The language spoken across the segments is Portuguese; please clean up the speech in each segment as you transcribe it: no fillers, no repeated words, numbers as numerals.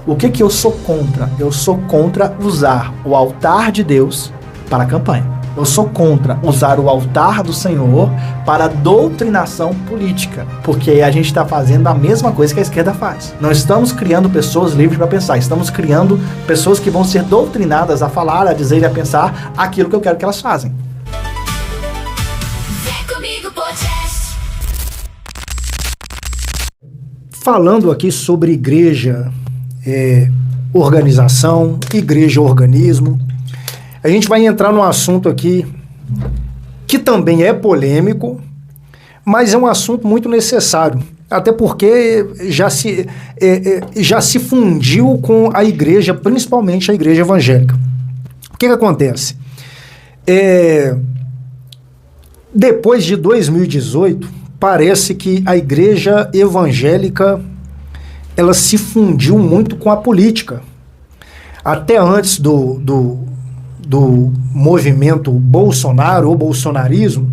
O que eu sou contra? Eu sou contra usar o altar de Deus para a campanha. Eu sou contra usar o altar do Senhor para doutrinação política, porque a gente está fazendo a mesma coisa que a esquerda faz. Não estamos criando pessoas livres para pensar, estamos criando pessoas que vão ser doutrinadas a falar, a dizer e a pensar aquilo que eu quero que elas fazem. Falando aqui sobre igreja, organização, igreja, organismo, a gente vai entrar num assunto aqui que também é polêmico, mas é um assunto muito necessário, até porque já se fundiu com a igreja, principalmente a igreja evangélica. O que acontece? Depois de 2018, parece que a igreja evangélica ela se fundiu muito com a política. Até antes do movimento Bolsonaro ou bolsonarismo,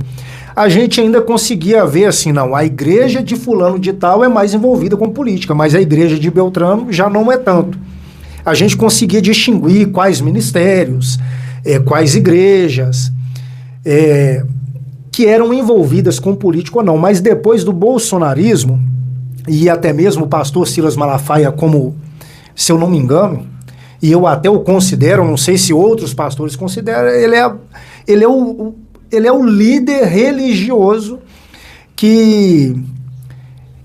a gente ainda conseguia ver assim, não, a igreja de fulano de tal é mais envolvida com política, mas a igreja de Beltrano já não é tanto. A gente conseguia distinguir quais ministérios, quais igrejas que eram envolvidas com política ou não, mas depois do bolsonarismo, e até mesmo o pastor Silas Malafaia, como, se eu não me engano, e eu até o considero, não sei se outros pastores consideram, ele é o líder religioso que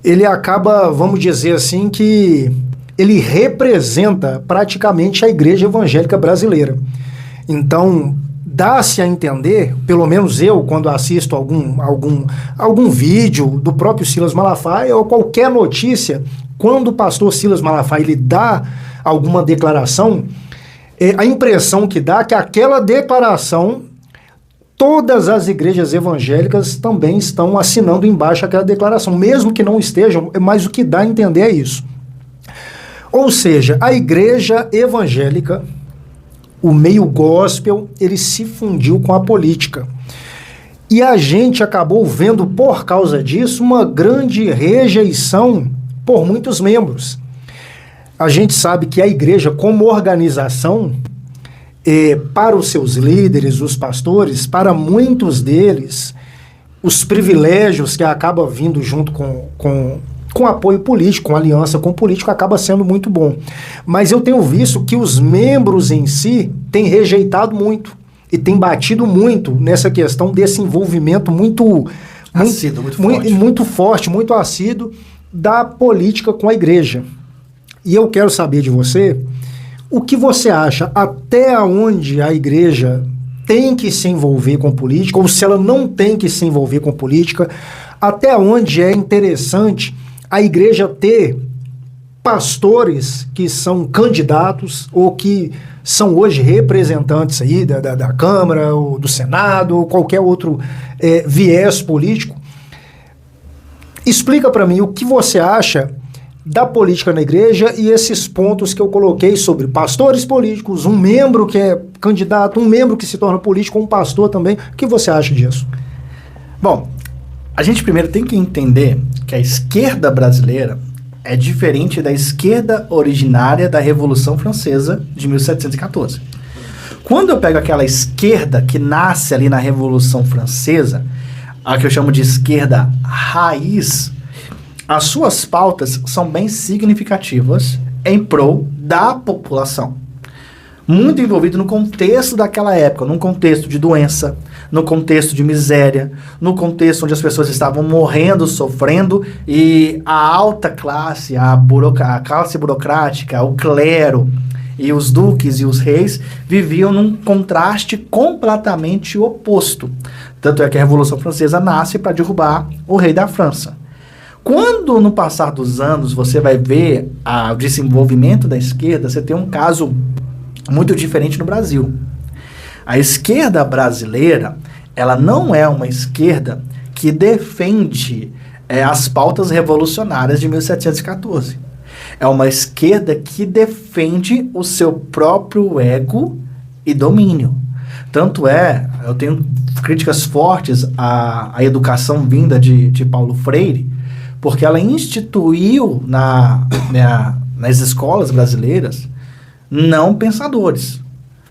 ele acaba, vamos dizer assim, que ele representa praticamente a igreja evangélica brasileira. Então, dá-se a entender, pelo menos eu, quando assisto algum vídeo do próprio Silas Malafaia ou qualquer notícia, quando o pastor Silas Malafaia ele dá alguma declaração, a impressão que dá é que aquela declaração, todas as igrejas evangélicas também estão assinando embaixo aquela declaração, mesmo que não estejam, mas o que dá a entender é isso. Ou seja, a igreja evangélica, o meio gospel, ele se fundiu com a política. E a gente acabou vendo, por causa disso, uma grande rejeição por muitos membros. A gente sabe que a igreja, como organização, para os seus líderes, os pastores, para muitos deles, os privilégios que acabam vindo junto com apoio político, com aliança com o político, acaba sendo muito bom. Mas eu tenho visto que os membros em si têm rejeitado muito e têm batido muito nessa questão desse envolvimento muito forte, muito assíduo da política com a igreja. E eu quero saber de você, o que você acha, até onde a igreja tem que se envolver com política, ou se ela não tem que se envolver com política, até onde é interessante a igreja ter pastores que são candidatos ou que são hoje representantes aí da Câmara, ou do Senado, ou qualquer outro viés político. Explica para mim o que você acha da política na igreja e esses pontos que eu coloquei sobre pastores políticos, um membro que é candidato, um membro que se torna político, um pastor também. O que você acha disso? Bom, a gente primeiro tem que entender que a esquerda brasileira é diferente da esquerda originária da Revolução Francesa de 1714. Quando eu pego aquela esquerda que nasce ali na Revolução Francesa, a que eu chamo de esquerda raiz, as suas pautas são bem significativas em prol da população. Muito envolvido no contexto daquela época, num contexto de doença, no contexto de miséria, no contexto onde as pessoas estavam morrendo, sofrendo, e a alta classe, a classe burocrática, o clero e os duques e os reis viviam num contraste completamente oposto. Tanto é que a Revolução Francesa nasce para derrubar o rei da França. Quando, no passar dos anos, você vai ver o desenvolvimento da esquerda, você tem um caso muito diferente no Brasil. A esquerda brasileira, ela não é uma esquerda que defende as pautas revolucionárias de 1714. É uma esquerda que defende o seu próprio ego e domínio. Tanto eu tenho críticas fortes à educação vinda de Paulo Freire, porque ela instituiu na nas escolas brasileiras, não pensadores,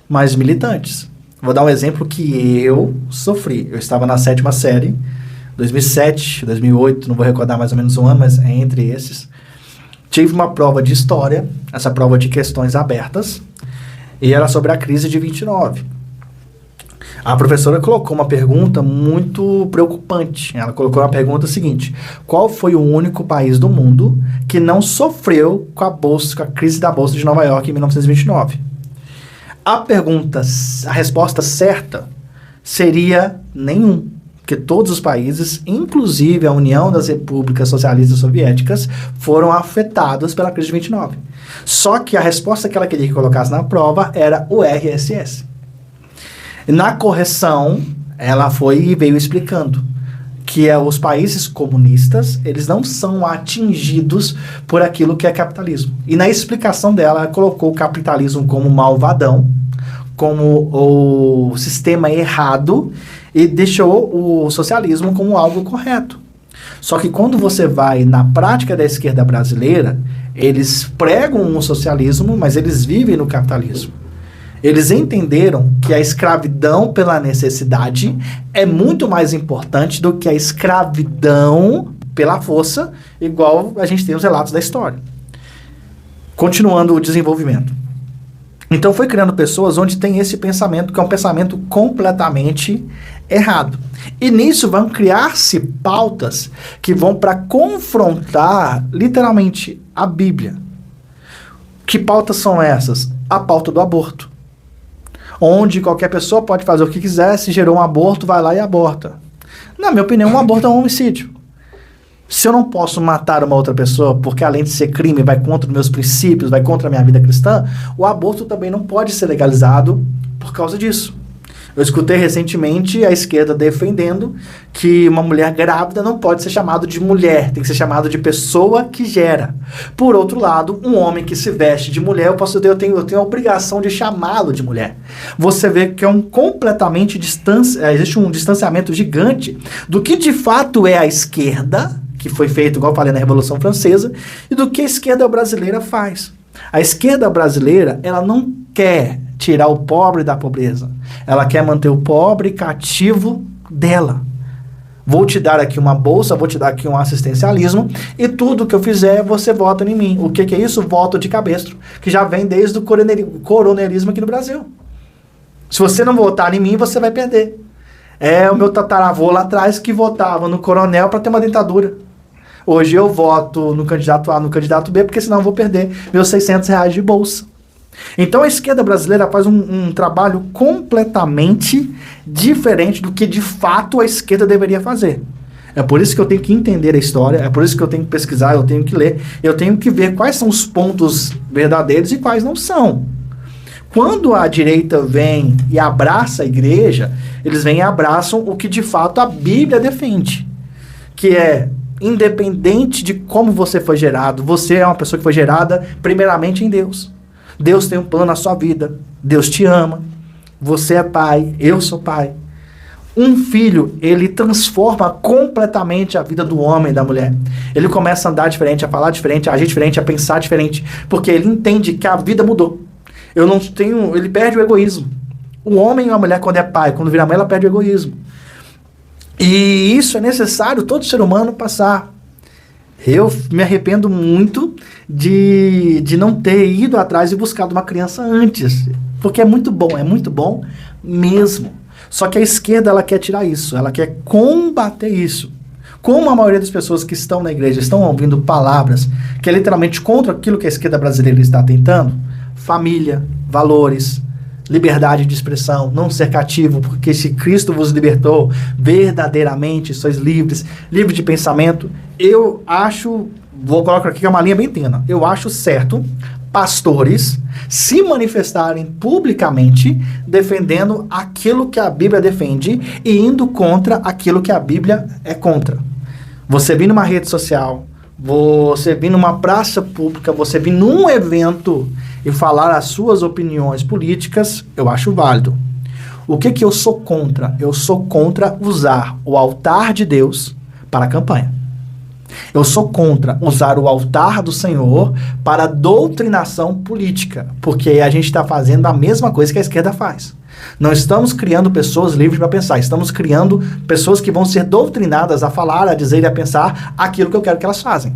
mas militantes. Vou dar um exemplo que eu sofri. Eu estava na 7ª série, 2007, 2008, não vou recordar mais ou menos um ano, mas é entre esses. Tive uma prova de história, essa prova de questões abertas, e era sobre a crise de 29. A professora colocou uma pergunta muito preocupante. Ela colocou uma pergunta seguinte: qual foi o único país do mundo que não sofreu com a crise da Bolsa de Nova York em 1929? A resposta certa seria nenhum. Porque todos os países, inclusive a União das Repúblicas Socialistas Soviéticas, foram afetados pela crise de 29. Só que a resposta que ela queria que colocasse na prova era o RSS. Na correção, ela foi e veio explicando que os países comunistas, eles não são atingidos por aquilo que é capitalismo. E na explicação dela, ela colocou o capitalismo como malvadão, como o sistema errado, e deixou o socialismo como algo correto. Só que quando você vai na prática da esquerda brasileira, eles pregam o socialismo, mas eles vivem no capitalismo. Eles entenderam que a escravidão pela necessidade é muito mais importante do que a escravidão pela força, igual a gente tem os relatos da história. Continuando o desenvolvimento. Então foi criando pessoas onde tem esse pensamento, que é um pensamento completamente errado. E nisso vão criar-se pautas que vão para confrontar literalmente a Bíblia. Que pautas são essas? A pauta do aborto. Onde qualquer pessoa pode fazer o que quiser, se gerou um aborto, vai lá e aborta. Na minha opinião, um aborto é um homicídio. Se eu não posso matar uma outra pessoa, porque além de ser crime, vai contra os meus princípios, vai contra a minha vida cristã, o aborto também não pode ser legalizado por causa disso. Eu escutei recentemente a esquerda defendendo que uma mulher grávida não pode ser chamada de mulher, tem que ser chamada de pessoa que gera. Por outro lado, um homem que se veste de mulher, eu tenho a obrigação de chamá-lo de mulher. Você vê que é existe um distanciamento gigante do que de fato é a esquerda, que foi feito, igual eu falei, na Revolução Francesa, e do que a esquerda brasileira faz. A esquerda brasileira, ela não quer tirar o pobre da pobreza. Ela quer manter o pobre cativo dela. Vou te dar aqui uma bolsa, vou te dar aqui um assistencialismo, e tudo que eu fizer, você vota em mim. O que é isso? Voto de cabestro, que já vem desde o coronelismo aqui no Brasil. Se você não votar em mim, você vai perder. É o meu tataravô lá atrás que votava no coronel para ter uma ditadura. Hoje eu voto no candidato A, no candidato B, porque senão eu vou perder meus R$600 de bolsa. Então a esquerda brasileira faz um trabalho completamente diferente do que de fato a esquerda deveria fazer. É por isso que eu tenho que entender a história, é por isso que eu tenho que pesquisar, eu tenho que ler, eu tenho que ver quais são os pontos verdadeiros e quais não são. Quando a direita vem e abraça a igreja, eles vêm e abraçam o que de fato a Bíblia defende, que é: independente de como você foi gerado, você é uma pessoa que foi gerada primeiramente em Deus. Deus tem um plano na sua vida. Deus te ama. Você é pai. Eu sou pai. Um filho, ele transforma completamente a vida do homem e da mulher. Ele começa a andar diferente, a falar diferente, a agir diferente, a pensar diferente, porque ele entende que a vida mudou. Ele perde o egoísmo. O homem e a mulher, quando é pai, quando vira mãe, ela perde o egoísmo. E isso é necessário todo ser humano passar. Eu me arrependo muito de não ter ido atrás e buscado uma criança antes. Porque é muito bom mesmo. Só que a esquerda, ela quer tirar isso, ela quer combater isso. Como a maioria das pessoas que estão na igreja estão ouvindo palavras que é literalmente contra aquilo que a esquerda brasileira está tentando: família, valores, liberdade de expressão, não ser cativo, porque se Cristo vos libertou, verdadeiramente sois livres, livre de pensamento. Eu acho, vou colocar aqui que é uma linha bem tênue, eu acho certo pastores se manifestarem publicamente defendendo aquilo que a Bíblia defende e indo contra aquilo que a Bíblia é contra. Você vir numa rede social, você vir numa praça pública, você vir num evento e falar as suas opiniões políticas, eu acho válido. O que eu sou contra? Eu sou contra usar o altar de Deus para a campanha. Eu sou contra usar o altar do Senhor para doutrinação política, porque a gente está fazendo a mesma coisa que a esquerda faz. Não estamos criando pessoas livres para pensar, estamos criando pessoas que vão ser doutrinadas a falar, a dizer e a pensar aquilo que eu quero que elas façam.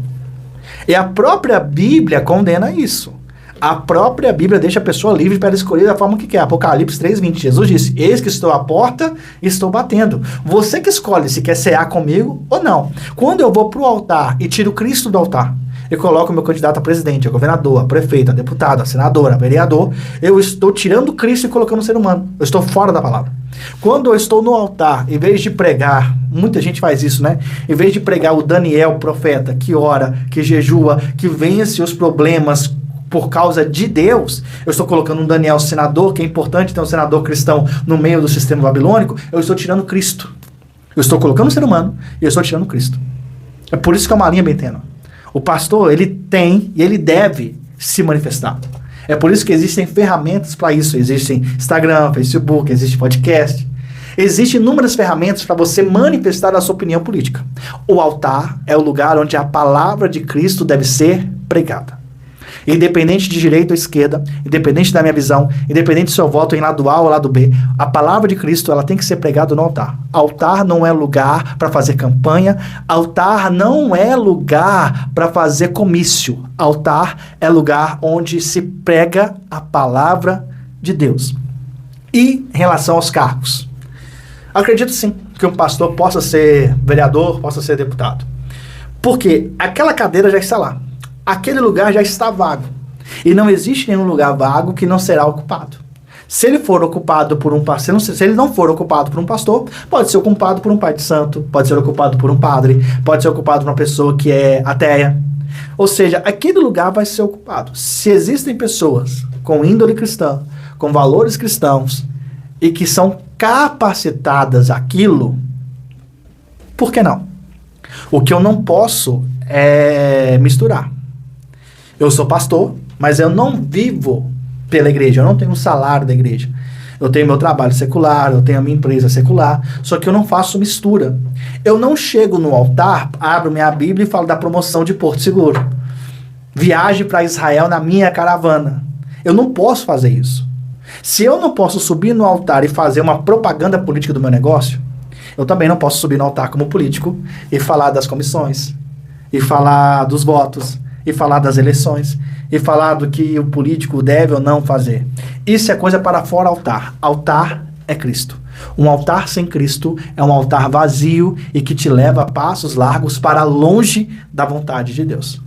E a própria Bíblia condena isso. A própria Bíblia deixa a pessoa livre para escolher da forma que quer. Apocalipse 3:20, Jesus disse: eis que estou à porta e estou batendo. Você que escolhe se quer cear comigo ou não. Quando eu vou para o altar e tiro Cristo do altar, eu coloco o meu candidato a presidente, a governador, a prefeito, a deputado, a senador, a vereador, eu estou tirando Cristo e colocando o ser humano. Eu estou fora da palavra. Quando eu estou no altar, em vez de pregar, muita gente faz isso, né? Em vez de pregar o Daniel, profeta, que ora, que jejua, que vence os problemas por causa de Deus, eu estou colocando um Daniel senador, que é importante ter um senador cristão no meio do sistema babilônico, eu estou tirando Cristo. Eu estou colocando o ser humano e eu estou tirando Cristo. É por isso que é uma linha bem tênue. O pastor, ele tem e ele deve se manifestar. É por isso que existem ferramentas para isso. Existem Instagram, Facebook, existe podcast. Existem inúmeras ferramentas para você manifestar a sua opinião política. O altar é o lugar onde a palavra de Cristo deve ser pregada. Independente de direita ou esquerda, independente da minha visão, independente se eu voto em lado A ou lado B, a palavra de Cristo ela tem que ser pregada no altar. Altar não é lugar para fazer campanha, altar não é lugar para fazer comício. Altar é lugar onde se prega a palavra de Deus. E em relação aos cargos, acredito sim que um pastor possa ser vereador, possa ser deputado. Porque aquela cadeira já está lá. Aquele lugar já está vago. E não existe nenhum lugar vago que não será ocupado. Se ele for ocupado por um pastor, se ele não for ocupado por um pastor, pode ser ocupado por um pai de santo, pode ser ocupado por um padre, pode ser ocupado por uma pessoa que é ateia. Ou seja, aquele lugar vai ser ocupado. Se existem pessoas com índole cristã, com valores cristãos, e que são capacitadas àquilo, por que não? O que eu não posso é misturar. Eu sou pastor, mas eu não vivo pela igreja, eu não tenho um salário da igreja. Eu tenho meu trabalho secular, eu tenho a minha empresa secular, só que eu não faço mistura. Eu não chego no altar, abro minha Bíblia e falo da promoção de Porto Seguro. Viaje para Israel na minha caravana. Eu não posso fazer isso. Se eu não posso subir no altar e fazer uma propaganda política do meu negócio, eu também não posso subir no altar como político e falar das comissões, e falar dos votos, e falar das eleições, e falar do que o político deve ou não fazer. Isso é coisa para fora altar. Altar é Cristo. Um altar sem Cristo é um altar vazio e que te leva a passos largos para longe da vontade de Deus.